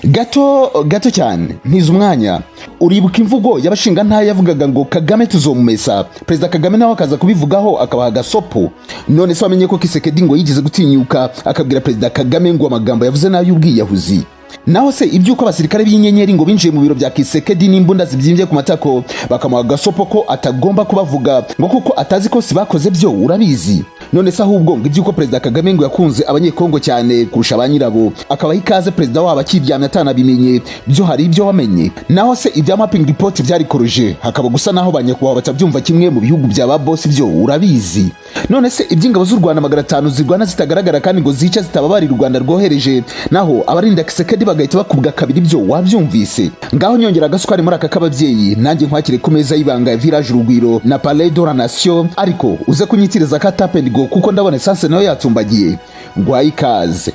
gato cyane ntiza umwanya. Uribuka imvugo y'abashinga nta yavugaga ngo Kagame tuzomumesa, Perezida Kagame nawe akaza kubivugaho akabaha gasopo. None se wamenye ko Tshisekedi ngo yigeze gutinyuka akabwira Perezida Kagame ngo amagambo yavuze nayo ubwiyahuzi. Naho se ibyuko abasirikare b'inyenyeri ngo binjiye mu biro bya Tshisekedi n'imbunda zibyimbye ku matako bakamuha gasopo ko atagomba kubavuga ngo kuko atazi ko sibakoze byo urabizi. None se ahubwo ngo ibyuko Perezida Kagame ngo yakunze abanyekongo cyane kurusha abanyirabo akabaha ikaze Perezida wabo akiryamye atanabimenye byo hari ibyo wamenye. Naho se ibya mapping report byarikoroje hakaba gusa naho banyakubahwa batabyumva kimwe mu bihugu bya ba boss byo urabizi. None se iby'ingabo z'u Rwanda 500 zirwana zitagaragara kandi ngo zica zitababari Rwanda rwohereje naho abarinda Tshisekedi bagahita bakubwa kabiri byo wabyumvise. Ngaho nyongera agasukari muri aka kababyeyi nanjye nkwakire ku meza y'ibanga ya Village Rugwiro na Palais de la Nation, ariko uze kunyitiriza ka tap and go kuko ndabona essence nayo yatumbagiye. Ngwaye ikaze.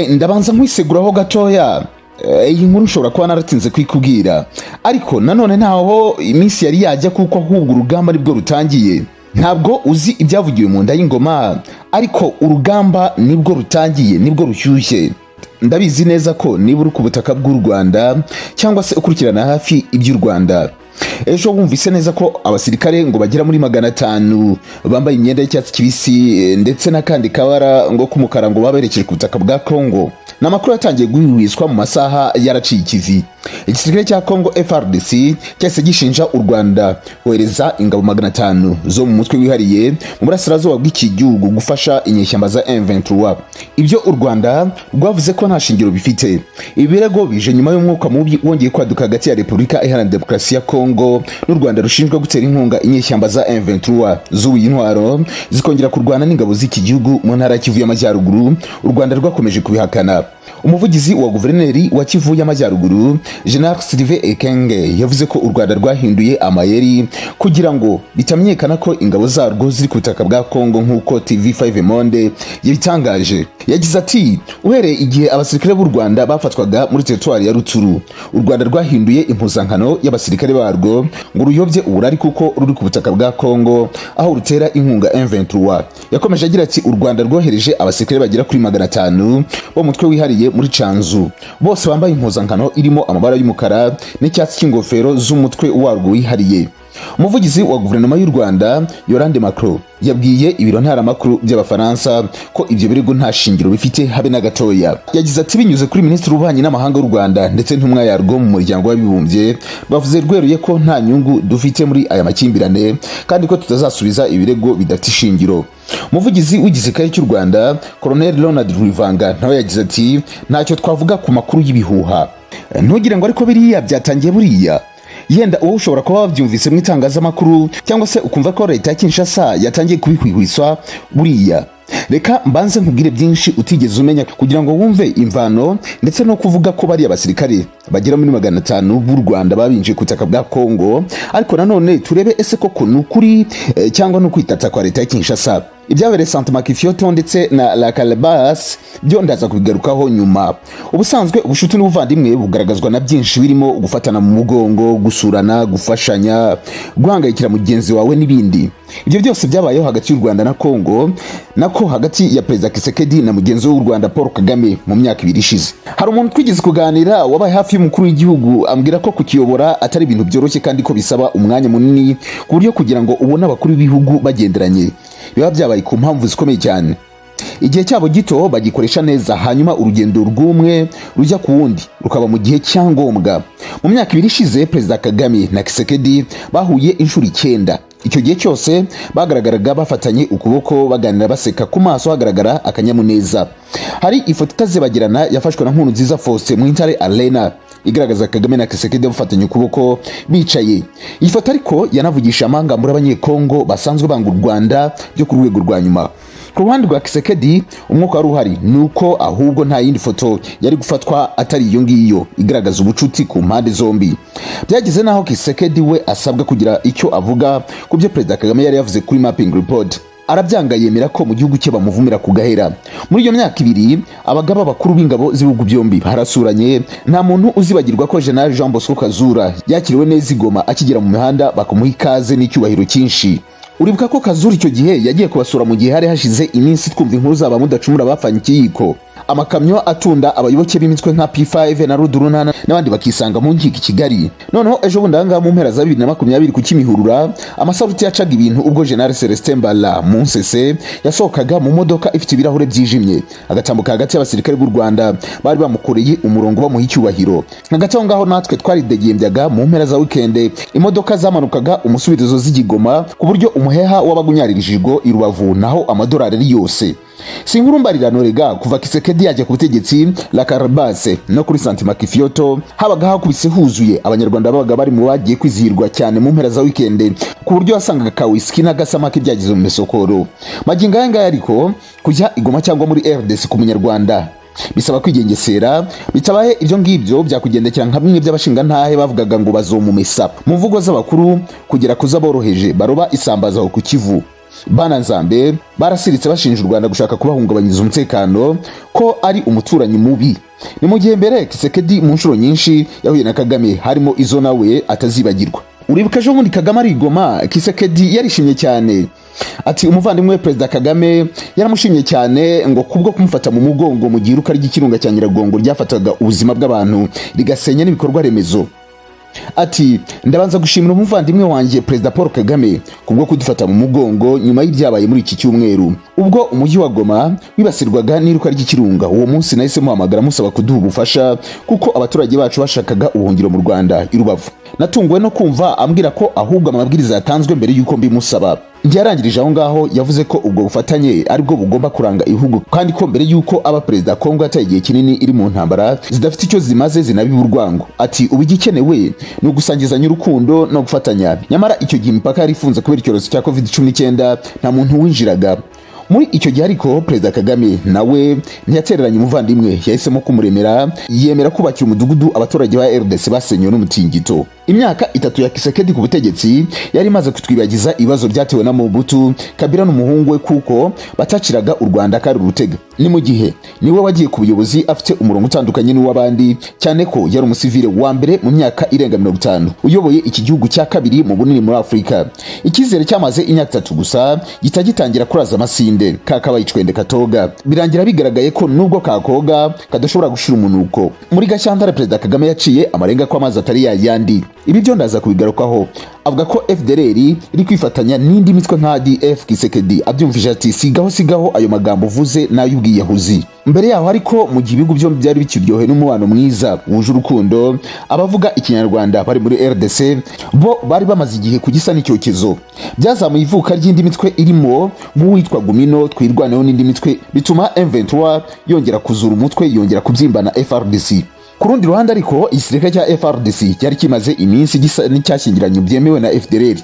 Ndabanza nkwiseguraho gatoya. Iyi nkuru ushobora kuba naratinze kwikubwira, ariko nanone ntaho iminsi yari yajya kuko ahubwo urugamba nibwo rutangiye. Ntabwo uzi ibyavugiwe mu nda y'ingoma, ariko urugamba nibwo rutangiye, nibwo rushyushye. Ndabizi neza ko niba uri ku butaka bw'u Rwanda cyangwa se ukurikirana hafi iby'u Rwanda, ejo wumvise neza ko abasirikare ngo bagera muri 500 bambaye imyenda y'icyatsi kibisi ndetse n'akandi kabara ngo k'umukara ngo baberekeje ku butaka bwa Congo. Namakuru yatangiye guhwihwiswa mu masaha yaraciye ikivi. Igisirikare cya Congo FARDC cyase gishinja u Rwanda kohereza ingabo 500 zo mu mutwe wihariye mu burasirazuba bw'iki gihugu gufasha inyeshyamba za M23. Ibyo u Rwanda rwavuze ko nta shingiro bifite. Ibirego bije nyuma y'umwuka mubi wongeye kwaduka hagati ya Repubulika Iharanira Demokarasi ya Congo n'u Rwanda rushinjwa gutera inkunga inyeshyamba za M23 z'ubuye intwaro zikongera kurwana n'ingabo z'iki gihugu mu ntara ya Kivu y'Amajyaruguru. U Rwanda rwakomeje kubihakana. Umuvugizi wa guverineri wa Kivu y'Amajyaruguru General Sylvain Ekenge yavuze ko u Rwanda rwahinduye amayeri kugira ngo bitamenyekana ko ingabo zarwo ziri ku butaka bwa Congo nk'uko TV5 Monde yabitangaje. Yagize ati uhereye igihe abasirikare b'u Rwanda bafatwaga muri territoire ya Ruturu, u Rwanda rwahinduye impuzankano y'abasirikare barwo ngo ruyobye uburari kuko ruri ku butaka bwa Congo aho rutera inkunga M23. Yakomeje agira ati u Rwanda rwohereje abasirikare bagera kuri 500 bo mutwe wihariye muri Canzu, bose bambaye impuzankano irimo amabara y'umukara n'icyatsi cy'ingofero z'umutwe warwo wihariye. Umuvugizi wa guverinoma y'u Rwanda Yolande Macron yabwiye ibiro ntaramakuru by'abafaransa ko ibyo birego nta shingiro bifite habe na gatoya. Yagize ati binyuze kuri Minisitiri w'Ububanyi n'Amahanga w'u Rwanda ndetse ntumwa yarwo mu muryango w'abibumbye bavuze rweruye ko nta nyungu dufite muri aya makimbirane kandi ko tutazasubiza ibirego bidafite ishingiro. Umuvugizi w'igisirikare cy'u Rwanda Colonel Ronald Rwivanga nawe yagize ati ntacyo twavuga ku makuru y'ibihuha. Ntugire ngo ariko biriya byatangiye buriya. Yenda uwo ushobora kuba wabyumvise mu itangazamakuru cyangwa se ukumva ko leta ya Kinshasa yatangiye kubihwihwiswa buriya. Reka mbanze nkubwire byinshi utigeze umenya kugira ngo wumve imvano ndetse no kuvuga ko bari abasirikare bagera muri 500 b'u Rwanda babinje ku butaka bwa Congo, ariko nanone turebe ese koko nukuri cyangwa no kwitata kwa leta ya Kinshasa. Ibyabereye Sante Makifioto ndetse na La Calabas byo ndaza kubigarukaho nyuma. Ubusanzwe ubushuti n'ubuvandimwe bugaragazwa na byinshi birimo gufatana mu mugongo, gusurana, gufashanya, guhangayikira mugenzi wawe n'ibindi. Ibyo byose byabayeho hagati y'u Rwanda na Congo, nako hagati ya Perezida Tshisekedi na mugenzi w'u Rwanda Paul Kagame mu myaka 2 ishize. Hari umuntu twigeze kuganira wabaye hafi y'umukuru w'igihugu ambwira ko kukiyobora atari ibintu byoroshye kandi ko bisaba umwanya munini ku buryo kugira ngo ubone abakuru b'ibihugu bagenderanye biba byabaye ku mpamvu zikomeye cyane. Igihe cyabo gito bagikoresha neza hanyuma urugendo rw'umwe rujya ku wundi rukaba mu gihe cyangombwa. Mu myaka 2 ishize Perezida Kagame na Tshisekedi bahuye inshuro 9. Icyo gihe cyose bagaragaraga bafatanye ukuboko baganira baseka, ku maso hagaragara akanyamuneza. Hari ifoto itazibagirana yafashwe na Nkurunziza Faustin mu Intare Arena igaragaza Kagame na Tshisekedi bafatanye ukuboko bicaye. Iyi foto ariko yanavugisha amanga muri abanyekongo basanzwe banga u Rwanda byo ku rwego rwa nyuma. Ku ruhande rwa Tshisekedi umwuka wari uhari nuko ahubwo nta yindi foto yari gufatwa atari iyo ngiyo igaragaza ubucuti ku mpande zombi. Byageze naho Tshisekedi we asabwa kugira icyo avuga ku byo Perezida Kagame yari yavuze kuri mapping report. arabyanga yemera ko mu gihugu cye bamuvumira ku gahera. Muri iyo myaka ibiri abagaba bakuru b'ingabo z'ibihugu byombi harasuranye. Nta muntu uzibagirwa ko General Jean Bosco Kazura yakiriwe neza Igoma akigera mu mihanda bakamuha ikaze n'icyubahiro cyinshi. Uribuka ko Kazura icyo gihe yagiye kubasura mu gihe hari hashize iminsi twumva inkuru zaba mudacumura bapfanye ikiyiko. Amakamyo atunda abayoboke b'imitwe nka P5 na Rudurunana n'abandi bakisanga mu nkiko i Kigali. Noneho ejo bundi ahangaha mu mpera za 2020 ku Kimihurura amasaruti yacaga ibintu ubwo General Celestin Mbala Munsese yasohokaga mu modoka ifite ibirahure byijimye agatambuka hagati y'abasirikare b'u Rwanda bari bamukoreye umurongo bamuha icyubahiro. Hagati aho ngaho natwe twari degembyaga mu mpera za weekend imodoka zamanukaga umusubizo z'Igigoma ku buryo umuheha w'abagunyaririjwe i Rubavu naho amadolari ari yose. Sinkuru mbarirano rega kuva Tshisekedi yajya ku butegetsi la Carbase no kuri Santima Kifioto habaga hakubise huzuye abanyarwanda babaga bari mu bagiye kwizihirwa cyane mu mpera za weekend ku buryo wasangaga ka whisky n'agasamaki byagize mu mesokoro. Magingo aya ngaya ariko kujya Igoma cyangwa muri RDC ku munyarwanda bisaba kwigengesera, bitabaye ibyo ngibyo byakugendekera nka bimwe by'abashinga ntahe bavugaga ngo bazomumesa mu mvugo z'abakuru kugera kuzaboroheje baroba isambaza ku Kivu. Bana Nzambe barasiritse bashinja u Rwanda gushaka kubahungabanyiriza umutekano ko ari umuturanyi mubi. Ni mu gihe mbere Tshisekedi mu nshuro nyinshi yahuye na Kagame harimo izo nawe atazibagirwa. Uribuka ejo bundi Kagame ari Igoma Tshisekedi yarishimye cyane. Ati umuvandimwe Perezida Kagame yaramushimye cyane ngo kubwo kumufata mu mugongo mu gihe iruka ry'ikirunga cya Nyiragongo ryafataga ubuzima bw'abantu rigasenya n'ibikorwa remezo. Ati ndabanza gushimira umuvandimwe wanjye Perezida Paul Kagame kubwo kudufata mu mugongo nyuma y'ibyabaye muri iki cyumweru ubwo umujyi wa Goma wibasirwaga n'iruka ry'ikirunga. Uwo munsi nahise muhamagara musaba kuduha ubufasha kuko abaturage bacu bashakaga ubuhungiro mu Rwanda i Rubavu. Natunguwe no kumva ambwira ko ahubwo amabwiriza yatanzwe mbere y'uko mbimusaba. Yarangirije aho ngaho yavuze ko ubwo bufatanye ari bwo bugomba kuranga ihugu kandi ko mbere y'uko aba Perezida Kongo ataye igihe kinini iri mu ntambara zidafite icyo zimaze zinabiba urwango. Ati ubigikenewe ni ugusangizanya urukundo no gufatanya. Nyamara icyo gihe imipaka yari ifunze kubera icyorezo cya COVID-19 nta muntu winjiraga. Muri icyo gihe ariko Perezida Kagame nawe ntiyatereranye umuvandimwe, yahisemo kumuremera yemera kubakira umudugudu abaturage ba RDC basenywe n'umutingito. Imyaka 3 ya Tshisekedi ku butegetsi yari imaze kutwibagiza ibibazo byatewe na Mobutu Kabila n'umuhungu we kuko bataciraga u Rwanda kari urutega. Ni mu gihe niwe wagiye ku buyobozi afite umurongo utandukanye n'uw'abandi cyane ko yari umusivile wa mbere mu myaka irenga 50 uyoboye iki gihugu cya kabiri mu bunini muri Afrika. Ikizere cyamaze imyaka 3 gusa gitagitangira kuraza amasinde kakabaye icwende katoga. Birangira bigaragaye ko nubwo kakoga kadashobora gushira umunuko. Muri Gashyantare Perezida Kagame yaciye amarenga ko amazi atari yayandi. Ibi byo ndaza kubigarukaho. Avuga ko FDLR iri kwifatanya n'indi mitwe nka DF. Tshisekedi abyumvije ati sigaho ayo magambo uvuze nayo ubwiyahuzi. Mbere yaho ariko mu gihe ibihugu byombi byari bikiryohe n'umubano mwiza wuje urukundo, abavuga ikinyarwanda bari muri RDC bo bari bamaze igihe kugisa n'icyokezo. Byazamuye ivuka ry'indi mitwe irimo nk'uwitwa Gumino twirwaneho n'indi mitwe bituma M23 yongera kuzura umutwe yongera kubyimbana FRDC. Ku rundi ruhande ariko igisirikare cya FRDC cyari kimaze iminsi gisa n'icyashyingiranye byemewe na FDLR.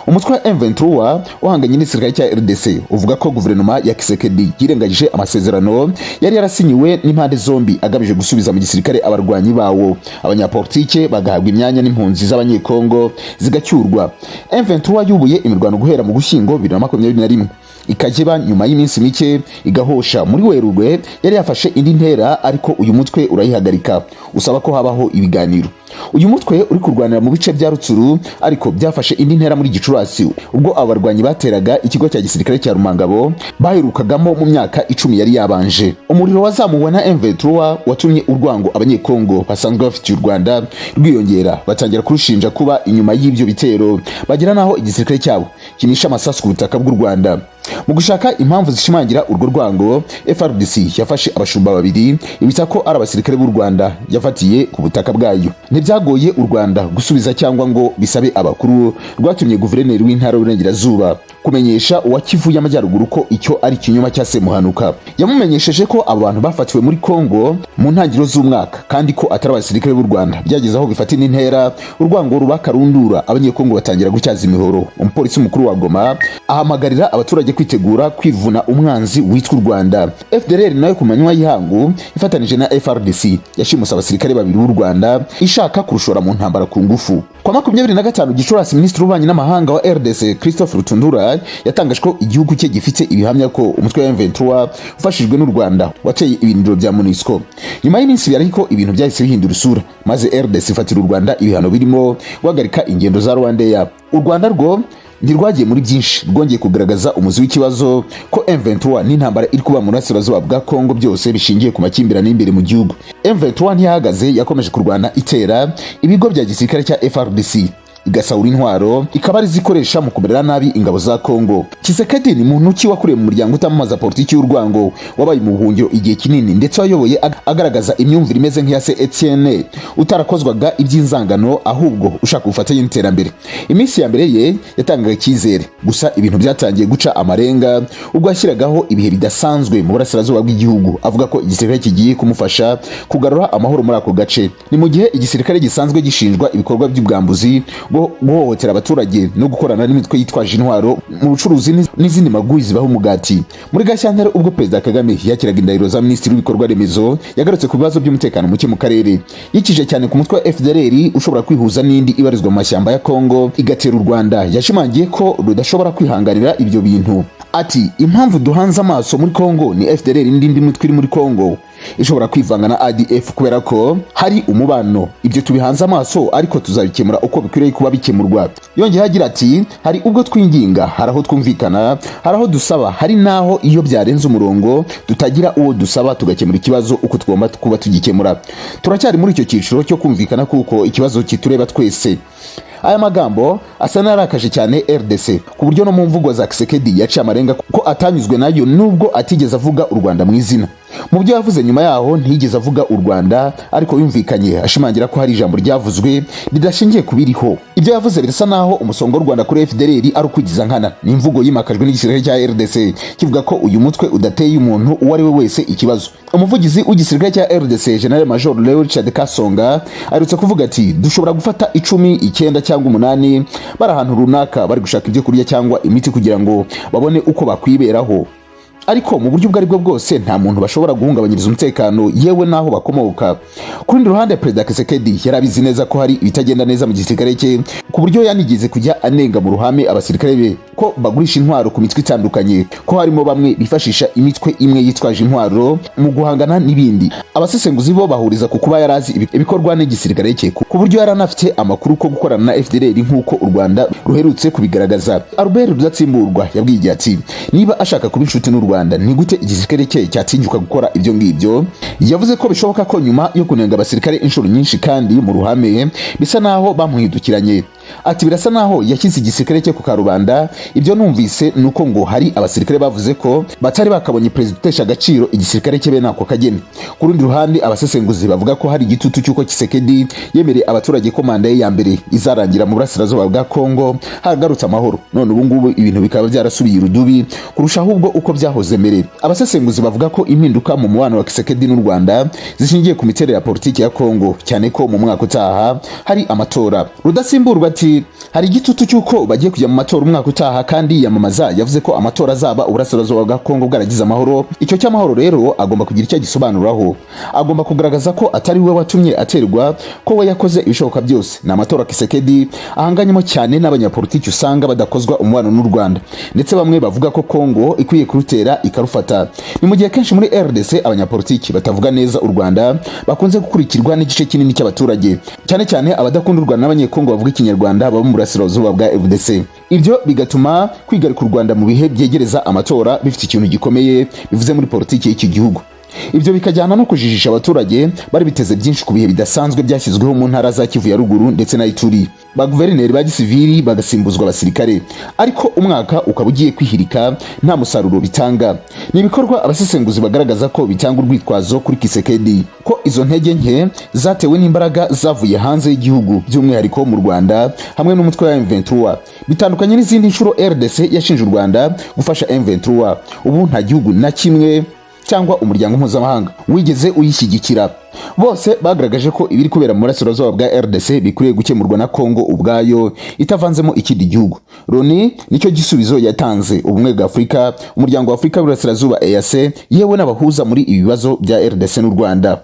Umutwe wa M23 uhanganye n'igisirikare cya RDC uvuga ko guverinoma ya Tshisekedi yirengagije amasezerano yari yarasinyiwe n'impande zombi agamije gusubiza mu gisirikare abarwanyi bawo, abanyapolitike bagahabwa imyanya n'impunzi z'abanyekongo zigacyurwa. M23 yubuye imirwano guhera mu Gushyingo 2021 ikageba nyuma y'iminsi mike igahosha. Muri Werurwe yari yafashe indi ntera ariko uyu mutwe urayihagarika usaba ko habaho ibiganiro. Uyu mutwe uri kurwanira mu bice bya Rutsuru ariko byafashe indi ntera muri Gicurasi ubwo abarwanyi bateraga ikigo cya gisirikare cya Rumangabo baherukagamo mu myaka 10 yari yabanje. Umuriro wazamuwe na M23 watumye urwango abanyekongo basanzwe bafitiye u Rwanda rwiyongera, batangira kurushinja kuba inyuma y'ibyo bitero bagira naho igisirikare cyabo kinisha amasasu ku butaka bw'u Rwanda. Mu gushaka impamvu zishimangira urwo rwango, FRDC yafashe abashumba babiri ibita ko ari abasirikare b'u Rwanda yafatiye ku butaka bwayo. Ntibyagoye u Rwanda gusubiza cyangwa ngo bisabe abakuru, rwatumye guverineri w'intara y'Uburengerazuba kumenyesha uwa Kivu y'Amajyaruguru ko icyo ari kinyoma cya Semuhanuka. Yamumenyesheje ko abo bantu bafatiwe muri Kongo mu ntangiriro z'umwaka kandi ko atari abasirikare b'u Rwanda. Byageze aho bifata intera urwango rubakarundura, abanyekongo batangira gucyaza imihoro. Umupolisi mukuru wa Goma ahamagarira abaturage kwitegura kwivuna umwanzi witwa u Rwanda. FDLR nayo ku manywa y'ihangu ifatanije na FRDC yashimuse abasirikare babiri b'u Rwanda ishaka kurushora mu ntambara ku ngufu. Kwa 25 Gicurasi Minisitiri w'Ububanyi n'Amahanga wa RDC Christophe Rutundura Rwanda yatangaje ko igihugu cye gifite ibihamya ko umutwe wa M23 ufashijwe n'u Rwanda wateye ibirindiro bya MONUSCO. Nyuma y'iminsi ibiri ariko ibintu byahise bihindura isura, maze RDC ifatira u Rwanda ibihano birimo guhagarika ingendo za Rwanda. U Rwanda rwo ntirwagiye muri byinshi, rwongeye kugaragaza umuzi w'ikibazo ko M23 n'intambara iri kuba mu burasirazuba bwa Congo byose bishingiye ku makimbirane imbere mu gihugu. M23 ntiyahagaze, yakomeje kurwana itera ibigo bya gisirikare cya FARDC, igasahura intwaro, ikaba ari zikoresha mu kumerera nabi ingabo za Congo. Tshisekedi ni muntu ki wakuriye mu muryango utamamaza politiki y'urwango, wabaye mu buhungiro igihe kinini ndetse wayoboye agaragaza imyumvire imeze nk'iya se Etienne, utarakozwaga iby'inzangano ahubwo ushaka ubufatanye n'iterambere. Iminsi ya mbere ye yatangaga icyizere, gusa ibintu byatangiye guca amarenga ubwo yashyiragaho ibihe bidasanzwe mu burasirazuba bw'igihugu, avuga ko igisirikare kigiye kumufasha kugarura amahoro muri ako gace. Ni mu gihe igisirikare gisanzwe gishinjwa ibikorwa by'ubwambuzi, guhohotera abaturage no gukorana n'imitwe yitwaje intwaro mu bucuruzi n'izindi maguyi zibaho umugati. Muri Gashyantare ubwo Perezida Kagame yakiraga indahiro za Minisitiri w'ibikorwa remezo, yagarutse ku bibazo by'umutekano muke mu karere, yikije cyane ku mutwe wa FDLR ushobora kwihuza n'indi ibarizwa mu mashyamba ya Congo igatera u Rwanda. Yashimangiye ko rudashobora kwihanganira ibyo bintu. Ati impamvu duhanze amaso muri Congo ni FDLR n'indi mitwe iri muri Congo ishobora kwivanga na ADF kubera ko hari umubano. Ibyo tubihanze amaso ariko tuzabikemura uko bikwiriye kuba bikemurwa. Yongeye agira ati hari ubwo twinginga, hari aho twumvikana, hari aho dusaba, hari naho iyo byarenze umurongo tutagira uwo dusaba tugakemura ikibazo uko tugomba kuba tugikemura. Turacyari muri icyo cyiciro cyo kumvikana kuko ikibazo kitureba twese. Aya magambo asa narakaje cyane RDC ku buryo no mu mvugo za Tshisekedi yaciye amarenga ko atanyuzwe nayo, nubwo atigeze avuga u Rwanda mu izina. Mu byo yavuze nyuma yaho ntiyigeze avuga u Rwanda, ariko yumvikanye ashimangira ko hari ijambo ryavuzwe ridashingiye kubiriho. Ibyo yavuze birasa naho umusongo w'u Rwanda kuri FDLR ari ukwigiza nkana. Ni imvugo yimakajwe n'igisirikare cya RDC kivuga ko uyu mutwe udateye umuntu uwo ari we wese ikibazo. Umuvugizi w'igisirikare cya RDC General Major Leo Richard Kasonga arutse kuvuga ati dushobora gufata 10, 9 cyangwa 8 bari ahantu runaka bari gushaka ibyo kurya cyangwa imiti kugira ngo babone uko bakwiberaho, ariko mu buryo ubwo aribwo bwose nta muntu bashobora guhungabanyiriza umutekano yewe naho bakomoka. Ku rundi ruhande Perezida Tshisekedi yarabizi neza ko hari ibitagenda neza mu gisirikare cye, ku buryo yanigeze kujya anenga mu ruhame abasirikare be ko bagurisha intwaro ku mitwe itandukanye, ko harimo bamwe bifashisha imitwe imwe yitwaje intwaro mu guhangana n'ibindi. Abasesenguzi bo bahuriza ku kuba yarazi ibikorwa n'igisirikare cye, ku buryo yaranafite amakuru ko gukorana na FDLR nk'uko u Rwanda ruherutse kubigaragaza. Albert Rudatsimburwa yabwiye ati niba ashaka kuba inshuti n'u Rwanda ni gute igisirikare cye cyatinyuka gukora ibyo ngibyo. Yavuze ko bishoboka ko nyuma yo kunenga abasirikare inshuro nyinshi kandi mu ruhame bisa naho bamuhindukiranye. Ati birasa naho yashyize igisirikare cye ku karubanda. Ibyo numvise nuko ngo hari abasirikare bavuze ko batari bakabonye Perezida utesha agaciro igisirikare cye bene ako kageni. Ku rundi ruhande abasesenguzi bavuga ko hari igitutu cy'uko Tshisekedi yemereye abaturage ko manda ye ya mbere izarangira mu burasirazuba bwa Congo hagarutse amahoro. None ubu ngubu ibintu bikaba byarasubiye irudubi kurusha ahubwo uko byahoze mbere. Abasesenguzi bavuga ko impinduka mu mubano wa Tshisekedi n'u Rwanda zishingiye ku miterere ya politiki ya Congo, cyane ko mu mwaka utaha hari amatora. Rudatsimburwa ati hari igitutu cy'uko bagiye kujya mu matora umwaka utaha, kandi yamamaza yavuze ko amatora azaba uburasirazuba bwa Congo bwaragize amahoro. Icyo cy'amahoro rero agomba kugira icyo gisobanuraho, agomba kugaragaza ko atari we watumye aterwa, ko we yakoze ibishoboka byose. Ni amatora Tshisekedi ahanganyemo cyane n'abanyapolitiki usanga badakozwa umubano n'u Rwanda, ndetse bamwe bavuga ko Congo ikwiye kurutera ikarufata. Ni mu gihe kenshi muri RDC abanyapolitiki batavuga neza u Rwanda bakunze gukurikirwa n'igice kinini cy'abaturage, cyane cyane abadakunda u Rwanda n'abanyekongo bavuga ikinyarwanda baba mu burasirazuba bwa FDC. Ibyo bigatuma kwigarika u Rwanda mu bihe byegereza amatora bifite ikintu gikomeye bivuze muri politiki y'iki gihugu. Ibyo bikajyana no kujijisha abaturage bari biteze byinshi ku bihe bidasanzwe byashyizweho mu ntara za Kivu ya ruguru ndetse na Ituri. Ba guverineri ba gisivili bagasimbuzwa abasirikare, ariko umwaka ukaba ugiye kwihirika nta musaruro bitanga. Ni ibikorwa abasesenguzi bagaragaza ko bitanga urwitwazo kuri Tshisekedi, ko izo ntege nke zatewe n'imbaraga zavuye hanze y'igihugu, by'umwihariko mu Rwanda hamwe n'umutwe wa M23. Bitandukanye n'izindi nshuro RDC yashinje u Rwanda gufasha M23, ubu nta gihugu na kimwe cyangwa umuryango mpuzamahanga wigeze uyishyigikira. Bose bagaragaje ko ibiri kubera mu burasirazuba bwa RDC bikwiye gukemurwa na Congo ubwayo itavanzemo ikindi gihugu. Loni nicyo gisubizo yatanze, ubumwe bwa Afurika, umuryango wa Afurika y'Uburasirazuba EAC, yewe n'abahuza muri ibi bibazo bya RDC n'u Rwanda.